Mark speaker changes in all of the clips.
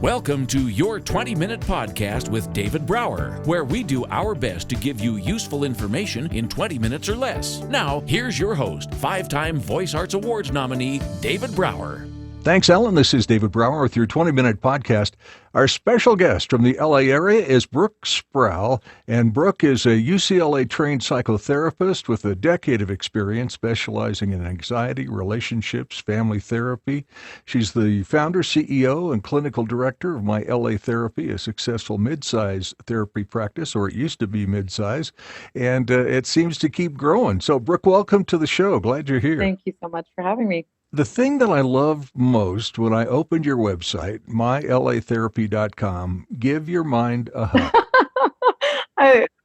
Speaker 1: Welcome to your 20-minute podcast with David Brower, where we do our best to give you useful information in 20 minutes or less. Now, here's your host, 5-time Voice Arts Awards nominee, David Brower.
Speaker 2: Thanks, Ellen. This is David Brower with your 20-minute podcast. Our special guest from the LA area is Brooke Sprowl, and Brooke is a UCLA-trained psychotherapist with a decade of experience specializing in anxiety, relationships, family therapy. She's the founder, CEO, and clinical director of My LA Therapy, a successful mid-size therapy practice, or it used to be mid-size, and it seems to keep growing. So, Brooke, welcome to the show. Glad you're here.
Speaker 3: Thank you so much for having me.
Speaker 2: The thing that I loved most when I opened your website, mylatherapy.com, give your mind a hug.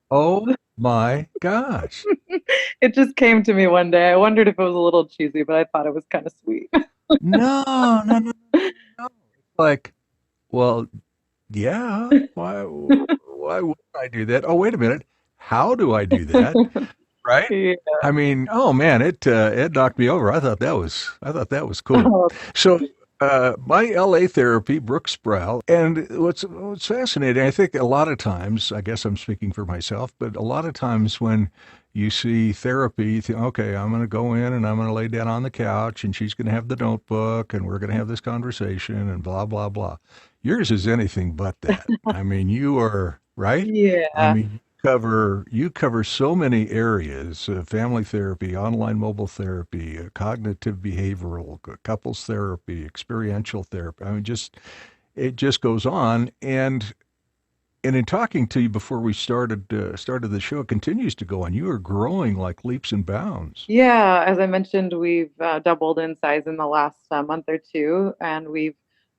Speaker 2: Oh my gosh.
Speaker 3: It just came to me one day. I wondered if it was a little cheesy, but I thought it was kind of sweet.
Speaker 2: No. Like, well, yeah. Why would I do that? Oh, wait a minute. How do I do that? Right?
Speaker 3: Yeah.
Speaker 2: I mean, oh man, it knocked me over. I thought that was cool. So, My LA Therapy, Brooke Sprowl, and what's fascinating, I think a lot of times, I guess I'm speaking for myself, but a lot of times when you see therapy, you think, okay, I'm going to go in and I'm going to lay down on the couch and she's going to have the notebook and we're going to have this conversation and blah, blah, blah. Yours is anything but that. I mean, you are, right?
Speaker 3: Yeah.
Speaker 2: I mean, you cover so many areas: family therapy, online mobile therapy, cognitive behavioral, couples therapy, experiential therapy. I mean, it just goes on. And in talking to you before we started the show, it continues to go on. You are growing like leaps and bounds.
Speaker 3: Yeah, as I mentioned, we've doubled in size in the last month or two, and we've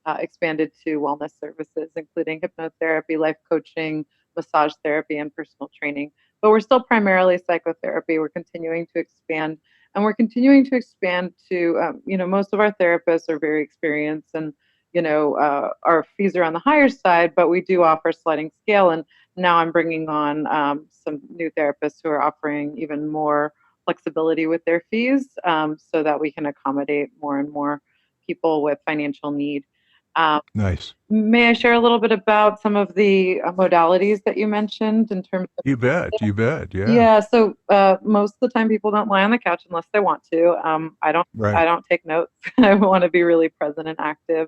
Speaker 3: expanded to wellness services, including hypnotherapy, life coaching, massage therapy, and personal training. But we're still primarily psychotherapy. We're continuing to expand, and we're continuing to expand to, most of our therapists are very experienced, and, our fees are on the higher side, but we do offer sliding scale. And now I'm bringing on some new therapists who are offering even more flexibility with their fees, so that we can accommodate more and more people with financial need.
Speaker 2: Nice.
Speaker 3: May I share a little bit about some of the modalities that you mentioned in terms of?
Speaker 2: You bet. Yeah.
Speaker 3: Yeah. So most of the time, people don't lie on the couch unless they want to. I don't.
Speaker 2: Right.
Speaker 3: I don't take notes. I want to be really present and active.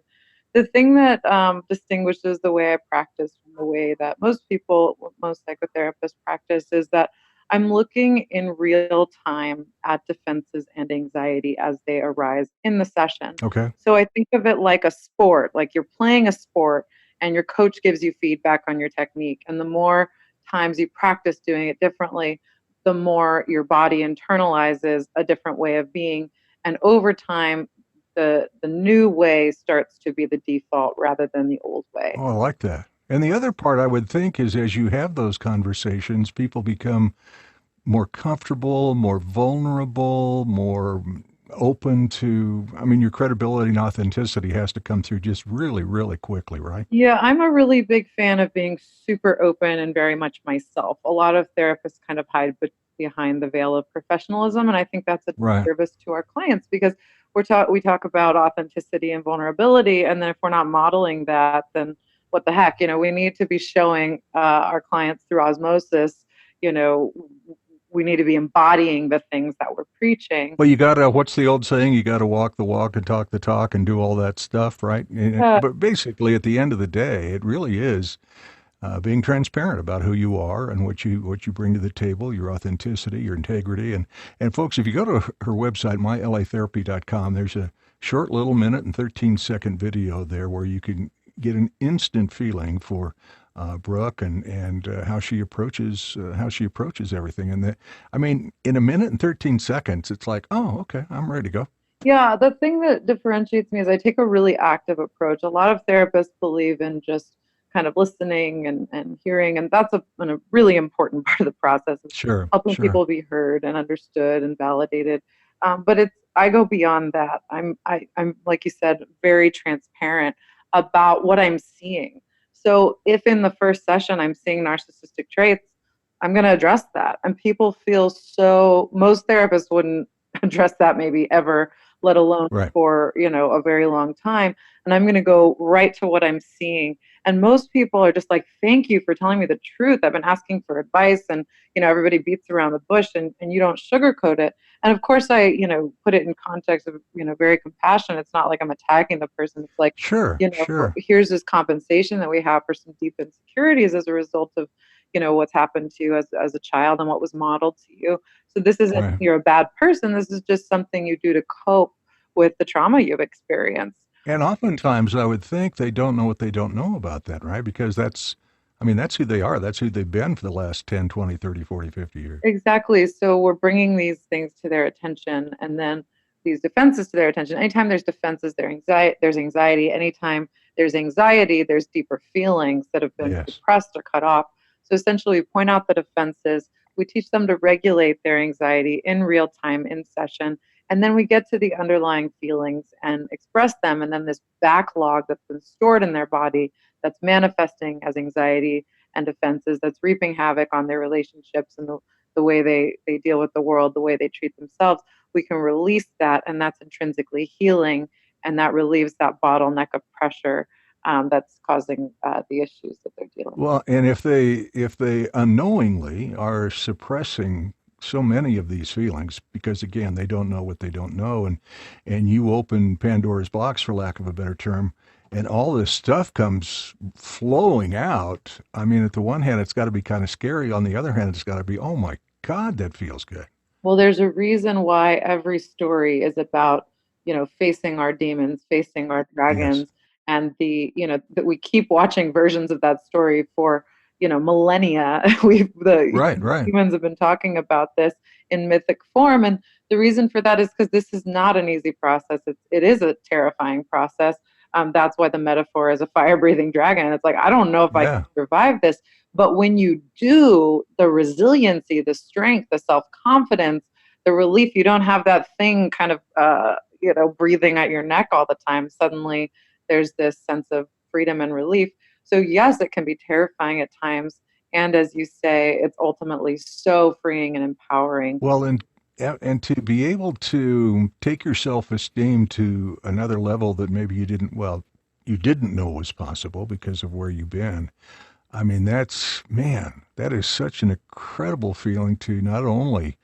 Speaker 3: The thing that distinguishes the way I practice from the way that most psychotherapists practice is that I'm looking in real time at defenses and anxiety as they arise in the session.
Speaker 2: Okay.
Speaker 3: So I think of it like a sport, like you're playing a sport and your coach gives you feedback on your technique. And the more times you practice doing it differently, the more your body internalizes a different way of being. And over time, the new way starts to be the default rather than the old way.
Speaker 2: Oh, I like that. And the other part I would think is as you have those conversations, people become more comfortable, more vulnerable, more open to, I mean, your credibility and authenticity has to come through just really, really quickly, right?
Speaker 3: Yeah, I'm a really big fan of being super open and very much myself. A lot of therapists kind of hide behind the veil of professionalism, and I think that's a disservice to our clients because we talk about authenticity and vulnerability, and then if we're not modeling that, then what the heck? We need to be showing our clients through osmosis. We need to be embodying the things that we're preaching.
Speaker 2: Well, you gotta, what's the old saying? You gotta walk the walk and talk the talk and do all that stuff, right? But basically, at the end of the day, it really is being transparent about who you are and what you bring to the table, your authenticity, your integrity. And folks, if you go to her website, mylatherapy.com, there's a short little minute and 13-second video there where you can get an instant feeling for Brooke and how she approaches everything. And in a minute and 13 seconds, it's like, oh, okay, I'm ready to go.
Speaker 3: Yeah, the thing that differentiates me is I take a really active approach. A lot of therapists believe in just kind of listening and hearing, and that's a really important part of the process.
Speaker 2: Sure,
Speaker 3: helping people be heard and understood and validated. But I go beyond that. I'm like you said, very transparent about what I'm seeing. So if in the first session I'm seeing narcissistic traits, I'm going to address that. And people feel most therapists wouldn't address that maybe ever, let alone
Speaker 2: Right.
Speaker 3: for, a very long time. And I'm going to go right to what I'm seeing. And most people are just like, thank you for telling me the truth. I've been asking for advice, and, everybody beats around the bush, and you don't sugarcoat it. And of course I, put it in context of, very compassionate. It's not like I'm attacking the person. It's like,
Speaker 2: Sure, sure.
Speaker 3: here's this compensation that we have for some deep insecurities as a result of, what's happened to you as a child and what was modeled to you. So this isn't,
Speaker 2: Right.
Speaker 3: you're a bad person. This is just something you do to cope with the trauma you've experienced.
Speaker 2: And oftentimes I would think they don't know what they don't know about that, right? Because that's who they are. That's who they've been for the last 10, 20, 30, 40, 50 years.
Speaker 3: Exactly. So we're bringing these things to their attention, and then these defenses to their attention. Anytime there's defenses, there's anxiety. Anytime there's anxiety, there's deeper feelings that have been
Speaker 2: Yes.
Speaker 3: suppressed or cut off. So essentially, we point out the defenses. We teach them to regulate their anxiety in real time in session. And then we get to the underlying feelings and express them. And then this backlog that's been stored in their body that's manifesting as anxiety and defenses, that's reaping havoc on their relationships and the way they deal with the world, the way they treat themselves, we can release that, and that's intrinsically healing, and that relieves that bottleneck of pressure that's causing the issues that they're dealing with.
Speaker 2: Well, and if they unknowingly are suppressing so many of these feelings, because again, they don't know what they don't know, and you open Pandora's box, for lack of a better term, and all this stuff comes flowing out. I mean, at the one hand, it's got to be kind of scary. On the other hand, it's got to be, oh my God, that feels good.
Speaker 3: Well, there's a reason why every story is about, facing our demons, facing our
Speaker 2: Yes.
Speaker 3: dragons, and that we keep watching versions of that story for, millennia. The
Speaker 2: Right, right.
Speaker 3: humans have been talking about this in mythic form, and the reason for that is because this is not an easy process. It is a terrifying process. That's why the metaphor is a fire-breathing dragon. It's like, I don't know if I
Speaker 2: Yeah.
Speaker 3: can survive this. But when you do, the resiliency, the strength, the self-confidence, the relief, you don't have that thing kind of, breathing at your neck all the time. Suddenly there's this sense of freedom and relief. So yes, it can be terrifying at times. And as you say, it's ultimately so freeing and empowering.
Speaker 2: Well, and to be able to take your self-esteem to another level that maybe you didn't know was possible because of where you've been. I mean, that is such an incredible feeling to not only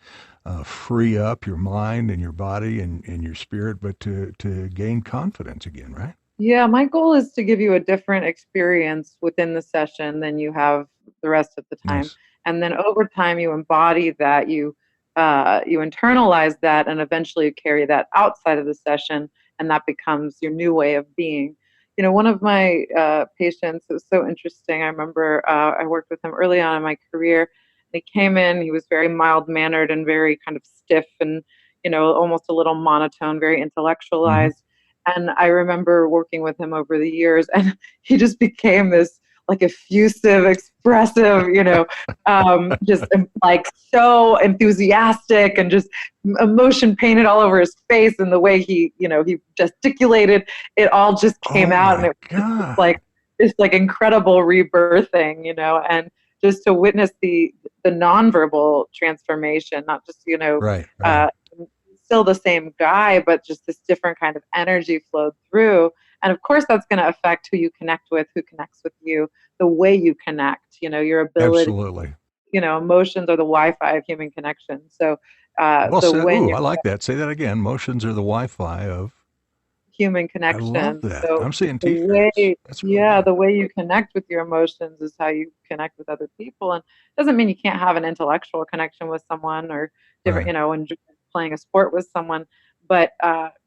Speaker 2: free up your mind and your body and your spirit, but to gain confidence again, right?
Speaker 3: Yeah, my goal is to give you a different experience within the session than you have the rest of the time.
Speaker 2: Yes.
Speaker 3: And then over time, you embody that, you internalize that, and eventually you carry that outside of the session, and that becomes your new way of being. One of my patients, it was so interesting. I remember I worked with him early on in my career. He came in, he was very mild mannered and very kind of stiff and, almost a little monotone, very
Speaker 2: Hmm.
Speaker 3: intellectualized. And I remember working with him over the years, and he just became this like effusive, expressive, just like so enthusiastic, and just emotion painted all over his face, and the way he gesticulated, it all just came
Speaker 2: Oh
Speaker 3: out, and
Speaker 2: my
Speaker 3: it was just
Speaker 2: God.
Speaker 3: like this like incredible rebirthing, and just to witness the nonverbal transformation, not just
Speaker 2: Right, right.
Speaker 3: uh, still the same guy, but just this different kind of energy flowed through. And of course, that's going to affect who you connect with, who connects with you, the way you connect, your ability,
Speaker 2: Absolutely.
Speaker 3: emotions are the Wi-Fi of human connection. So,
Speaker 2: Well
Speaker 3: so
Speaker 2: said.
Speaker 3: when
Speaker 2: Ooh,
Speaker 3: you're
Speaker 2: I like that. Say that again. Motions are the Wi-Fi of.
Speaker 3: human
Speaker 2: I love
Speaker 3: connection,
Speaker 2: that.
Speaker 3: so
Speaker 2: I'm seeing
Speaker 3: the
Speaker 2: T-shirts.
Speaker 3: way,
Speaker 2: That's really
Speaker 3: yeah,
Speaker 2: good.
Speaker 3: the way you connect with your emotions is how you connect with other people. And it doesn't mean you can't have an intellectual connection with someone, or different,
Speaker 2: Right.
Speaker 3: enjoy playing a sport with someone, but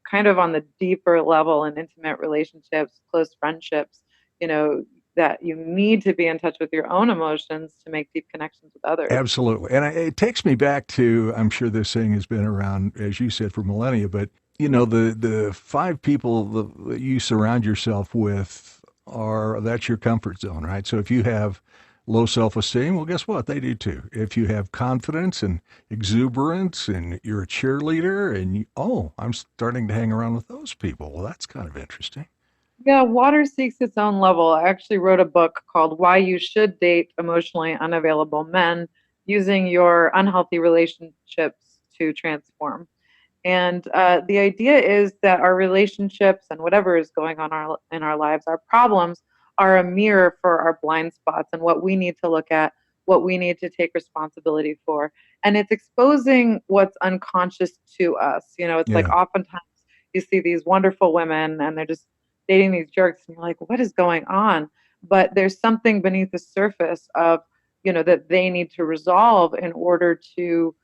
Speaker 3: kind of on the deeper level in intimate relationships, close friendships, you know, that you need to be in touch with your own emotions to make deep connections with others.
Speaker 2: Absolutely. And it takes me back to, I'm sure this thing has been around, as you said, for millennia, but the five people that you surround yourself with that's your comfort zone, right? So if you have low self-esteem, well, guess what? They do too. If you have confidence and exuberance and you're a cheerleader and I'm starting to hang around with those people. Well, that's kind of interesting.
Speaker 3: Yeah, water seeks its own level. I actually wrote a book called Why You Should Date Emotionally Unavailable Men, Using Your Unhealthy Relationships to Transform. And the idea is that our relationships and whatever is going on in our lives, our problems are a mirror for our blind spots and what we need to look at, what we need to take responsibility for. And it's exposing what's unconscious to us. It's like
Speaker 2: Yeah.
Speaker 3: oftentimes you see these wonderful women and they're just dating these jerks and you're like, what is going on? But there's something beneath the surface of, that they need to resolve in order to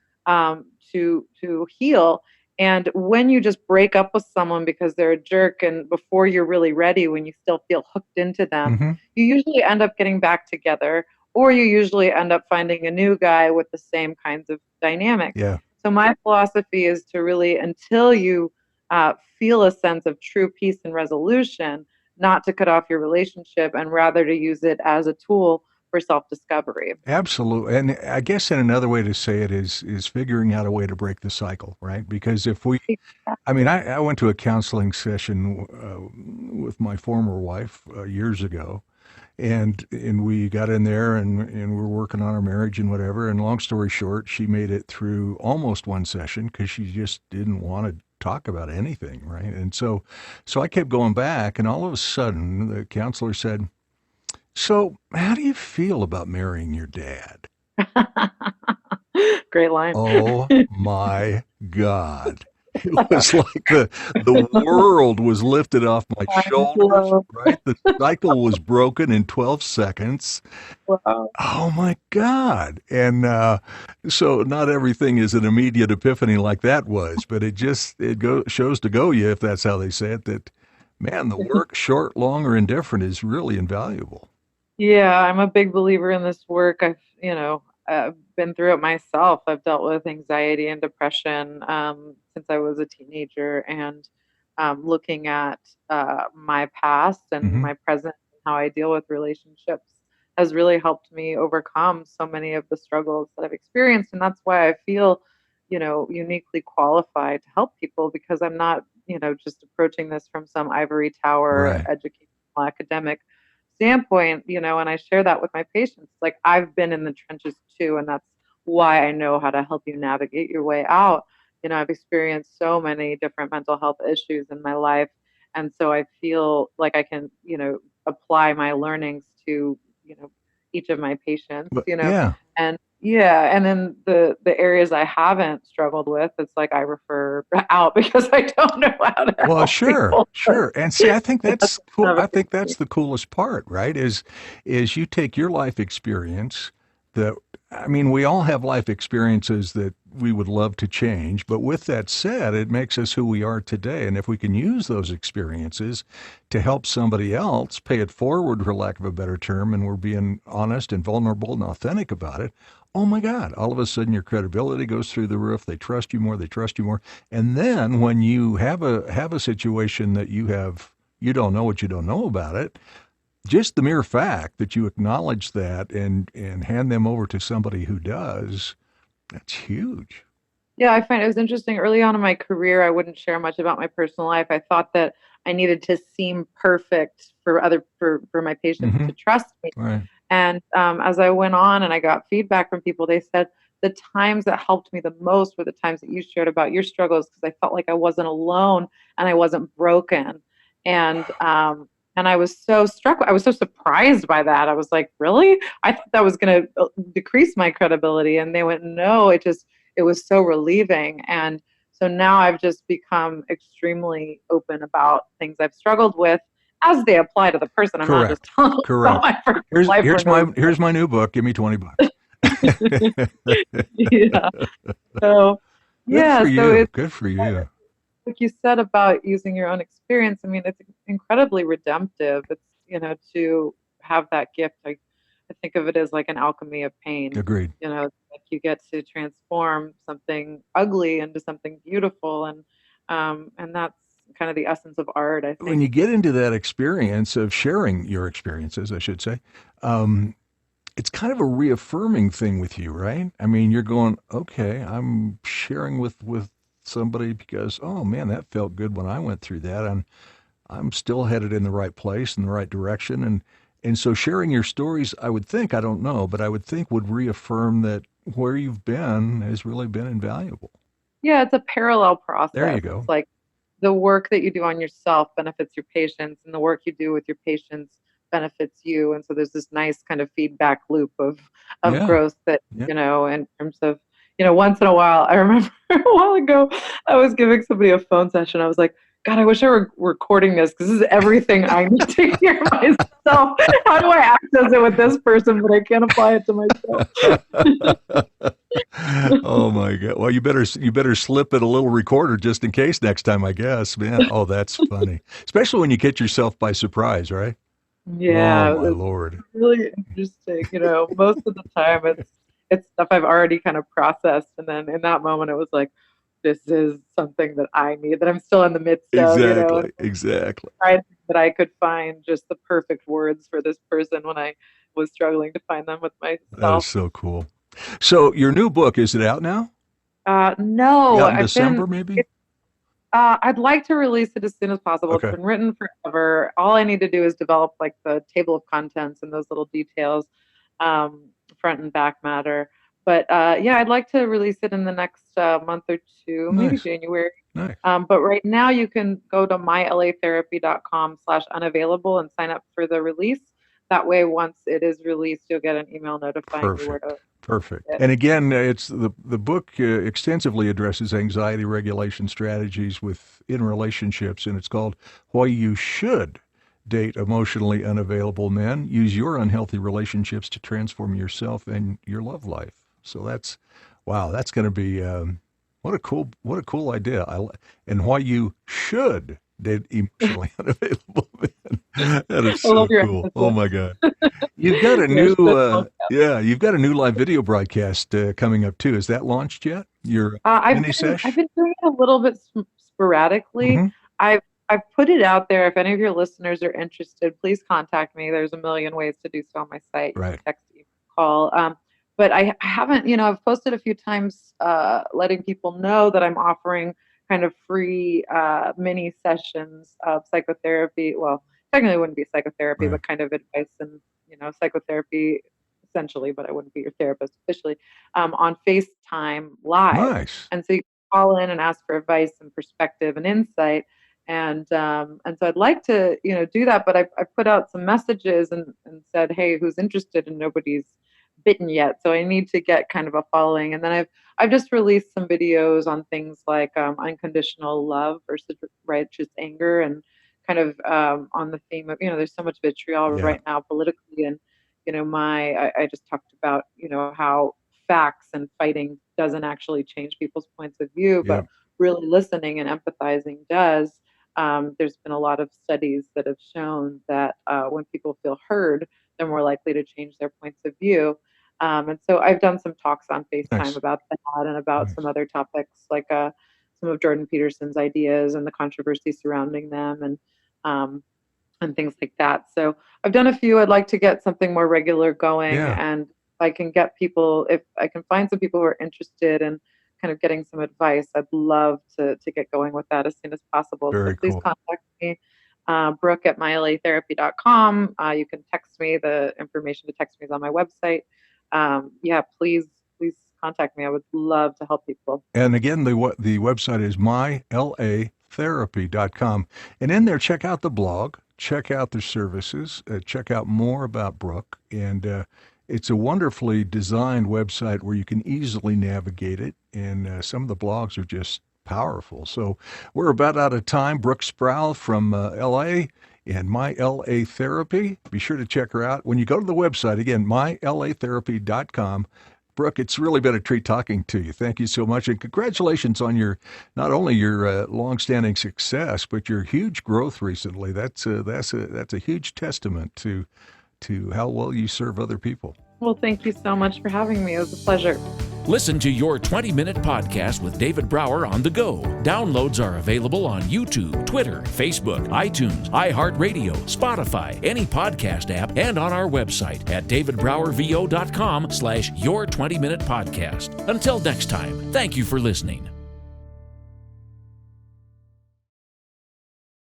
Speaker 3: heal. And when you just break up with someone because they're a jerk and before you're really ready, when you still feel hooked into them,
Speaker 2: Mm-hmm.
Speaker 3: you usually end up getting back together, or you usually end up finding a new guy with the same kinds of dynamics.
Speaker 2: Yeah.
Speaker 3: So my philosophy is to really, until you feel a sense of true peace and resolution, not to cut off your relationship and rather to use it as a tool for self-discovery.
Speaker 2: Absolutely. And I guess in another way to say it is figuring out a way to break the cycle, right? Because I went to a counseling session with my former wife years ago, and we got in there and we're working on our marriage and whatever. And long story short, she made it through almost one session because she just didn't want to talk about anything, right? And so I kept going back, and all of a sudden the counselor said, "So, how do you feel about marrying your dad?"
Speaker 3: Great line.
Speaker 2: Oh my God. It was like the world was lifted off my shoulders, right? The cycle was broken in 12 seconds.
Speaker 3: Wow.
Speaker 2: Oh my God. And so not everything is an immediate epiphany like that was, but shows to go you, if that's how they say it, that, man, the work, short, long, or indifferent, is really invaluable.
Speaker 3: Yeah, I'm a big believer in this work. I've been through it myself. I've dealt with anxiety and depression since I was a teenager, and looking at my past and
Speaker 2: Mm-hmm.
Speaker 3: my present and how I deal with relationships has really helped me overcome so many of the struggles that I've experienced. And that's why I feel, uniquely qualified to help people, because I'm not, just approaching this from some ivory tower
Speaker 2: Right.
Speaker 3: educational academic standpoint, and I share that with my patients. Like, I've been in the trenches too, and that's why I know how to help you navigate your way out. I've experienced so many different mental health issues in my life, and so I feel like I can, apply my learnings to, each of my patients,
Speaker 2: But yeah.
Speaker 3: and yeah, and then the areas I haven't struggled with, it's like I refer out because I don't know how to
Speaker 2: Well,
Speaker 3: help
Speaker 2: sure,
Speaker 3: people.
Speaker 2: sure. And see, I think
Speaker 3: That's
Speaker 2: that's cool.
Speaker 3: kind of
Speaker 2: I
Speaker 3: a
Speaker 2: think that's the coolest part, right? Is you take your life experience that, I mean, we all have life experiences that we would love to change, but with that said, it makes us who we are today. And if we can use those experiences to help somebody else, pay it forward, for lack of a better term, and we're being honest and vulnerable and authentic about it, oh my God, all of a sudden your credibility goes through the roof. They trust you more. They trust you more. And then when you have a situation that you don't know what you don't know about it, just the mere fact that you acknowledge that and hand them over to somebody who does, that's huge.
Speaker 3: Yeah, I find it was interesting. Early on in my career, I wouldn't share much about my personal life. I thought that I needed to seem perfect for my patients
Speaker 2: Mm-hmm.
Speaker 3: to trust me.
Speaker 2: Right.
Speaker 3: And as I went on and I got feedback from people, they said the times that helped me the most were the times that you shared about your struggles, because I felt like I wasn't alone and I wasn't broken. And I was so struck. I was so surprised by that. I was like, really? I thought that was going to decrease my credibility. And they went, no, it was so relieving. And so now I've just become extremely open about things I've struggled with as they apply to the person. I'm not just
Speaker 2: Correct.
Speaker 3: telling them about
Speaker 2: Correct.
Speaker 3: my personal life.
Speaker 2: Here's my new book. Give me $20.
Speaker 3: Yeah. So
Speaker 2: Good
Speaker 3: yeah.
Speaker 2: for
Speaker 3: So
Speaker 2: you.
Speaker 3: it's
Speaker 2: Good for you.
Speaker 3: like you said about using your own experience. I mean, it's incredibly redemptive. It's, to have that gift. I think of it as like an alchemy of pain.
Speaker 2: Agreed.
Speaker 3: It's like you get to transform something ugly into something beautiful, and that's kind of the essence of art, I
Speaker 2: When
Speaker 3: think.
Speaker 2: you get into that experience of sharing your experiences, I should say, it's kind of a reaffirming thing with you, right? I mean, you're going, okay, I'm sharing with somebody because, oh man, that felt good when I went through that, and I'm still headed in the right place, in the right direction, and so sharing your stories, I would think, I don't know, but I would think would reaffirm that where you've been has really been invaluable.
Speaker 3: Yeah, it's a parallel process.
Speaker 2: There you go.
Speaker 3: It's like the work that you do on yourself benefits your patients, and the work you do with your patients benefits you. And so there's this nice kind of feedback loop of
Speaker 2: Yeah.
Speaker 3: growth that,
Speaker 2: Yeah.
Speaker 3: in terms of, once in a while, I remember a while ago, I was giving somebody a phone session. I was like, God, I wish I were recording this because this is everything I need to hear myself. How do I access it with this person, but I can't apply it to myself?
Speaker 2: Oh my God. Well, you better slip it a little recorder just in case next time, I guess, man. Oh, that's funny. Especially when you catch yourself by surprise, right?
Speaker 3: Yeah,
Speaker 2: Oh my
Speaker 3: it's
Speaker 2: Lord.
Speaker 3: really interesting. Most of the time it's stuff I've already kind of processed, and then in that moment it was like, this is something that I need, that I'm still in the midst of,
Speaker 2: Exactly. Exactly.
Speaker 3: trying that I could find just the perfect words for this person when I was struggling to find them with
Speaker 2: That is
Speaker 3: myself.
Speaker 2: so cool. So your new book, is it out now?
Speaker 3: No,
Speaker 2: Out in
Speaker 3: I've been.
Speaker 2: December, maybe?
Speaker 3: I'd like to release it as soon as possible. It's
Speaker 2: Okay.
Speaker 3: been written forever. All I need to do is develop like the table of contents and those little details, front and back matter. But yeah, I'd like to release it in the next month or two, maybe
Speaker 2: Nice.
Speaker 3: January.
Speaker 2: Nice.
Speaker 3: But right now you can go to mylatherapy.com/unavailable and sign up for the release. That way, once it is released, you'll get an email notifying you where to.
Speaker 2: Perfect.
Speaker 3: It.
Speaker 2: And again, it's the book extensively addresses anxiety regulation strategies in relationships, and it's called Why You Should Date Emotionally Unavailable Men. Use your unhealthy relationships to transform yourself and your love life. So that's going to be what a cool idea. And why you should date emotionally unavailable men. That is so cool. Oh my God. You've got a new you've got a new live video broadcast coming up too. Is that launched yet? Your mini sesh?
Speaker 3: I've been doing it a little bit sporadically.
Speaker 2: Mm-hmm.
Speaker 3: I've put it out there. If any of your listeners are interested, please contact me. There's a million ways to do so on my site.
Speaker 2: Right.
Speaker 3: Text, email, call. But I haven't, I've posted a few times letting people know that I'm offering kind of free mini sessions of psychotherapy. Well, technically it wouldn't be psychotherapy,
Speaker 2: Right.
Speaker 3: but kind of advice and, psychotherapy essentially, but I wouldn't be your therapist officially, on FaceTime Live.
Speaker 2: Nice.
Speaker 3: And so you can call in and ask for advice and perspective and insight. And so I'd like to, do that, but I put out some messages and said, hey, who's interested? And nobody's bitten yet. So I need to get kind of a following. And then I've just released some videos on things like unconditional love versus righteous anger, and kind of on the theme of, there's so much vitriol right now politically. And, I just talked about, how facts and fighting doesn't actually change people's points of view, but really listening and empathizing does. There's been a lot of studies that have shown that when people feel heard, they're more likely to change their points of view. And so I've done some talks on FaceTime about that and about some other topics, like some of Jordan Peterson's ideas and the controversy surrounding them, and things like that. So I've done a few. I'd like to get something more regular going, and if I can find some people who are interested in kind of getting some advice, I'd love to get going with that as soon as possible.
Speaker 2: Very
Speaker 3: so please
Speaker 2: cool.
Speaker 3: contact me, Brooke at mylatherapy.com. You can text me. The information to text me is on my website. Please contact me. I would love to help people.
Speaker 2: And again, the website is mylatherapy.com. And in there, check out the blog, check out their services, check out more about Brooke. And it's a wonderfully designed website where you can easily navigate it. And some of the blogs are just powerful. So we're about out of time. Brooke Sprowl from L.A. and My LA Therapy. Be sure to check her out. When you go to the website, again, mylatherapy.com. Brooke, it's really been a treat talking to you. Thank you so much. And congratulations on not only your longstanding success, but your huge growth recently. That's a huge testament to how well you serve other people.
Speaker 3: Well, thank you so much for having me. It was a pleasure.
Speaker 1: Listen to your 20-minute podcast with David Brower on the go. Downloads are available on YouTube, Twitter, Facebook, iTunes, iHeartRadio, Spotify, any podcast app, and on our website at davidbrowervo.com/your20minute podcast. Until next time, thank you for listening.